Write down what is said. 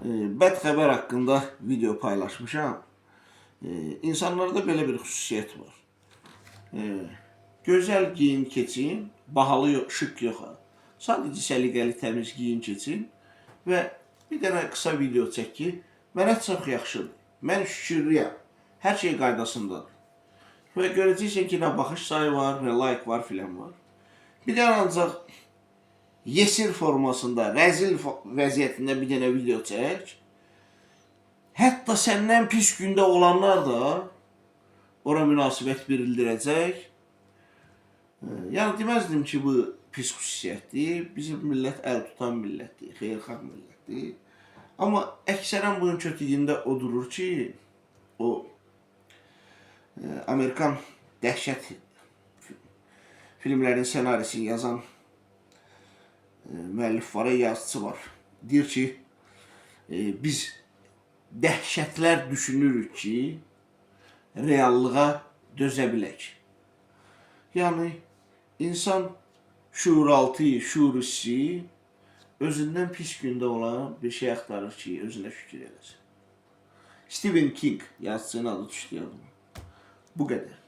Bəd xəbər haqqında video paylaşmışam. İnsanlarda belə bir xüsusiyyət var. Gözəl giyin keçin, bahalı yox, şık yox. Sadəcə səliqəli, təmiz giyin keçin və bir dənə qısa video çək ki, mənə çox yaxşıdır. Mən şükürlüyəm. Hər şey qaydasındadır. Və görəcəksən ki, nə baxış sayı var, nə like var filan var. Bir dənə ancaq yesir formasında, rəzil vəziyyətində bir dənə video çək. Hətta səndən pis gündə olanlar da ora münasibət bildirəcək. Yəni deməzdim ki, bu pis xüsusiyyətdir. Bizim millət əl tutan millətdir, xeyirxah millətdir. Amma əksərən bunun kötülüyündə o durur ki, o Amerikan dəhşət filmlərin senarisini yazan müəllif var, yazıcı var. Deyir ki, biz dəhşətlər düşünürük ki, reallığa dözə bilək. Yəni, insan şuuraltı, şuurüsü özündən pis gündə olan bir şey axtarır ki, özünə şükür eləsin. Stephen King yazıcının adı düşdü yadıma. Bu qədər.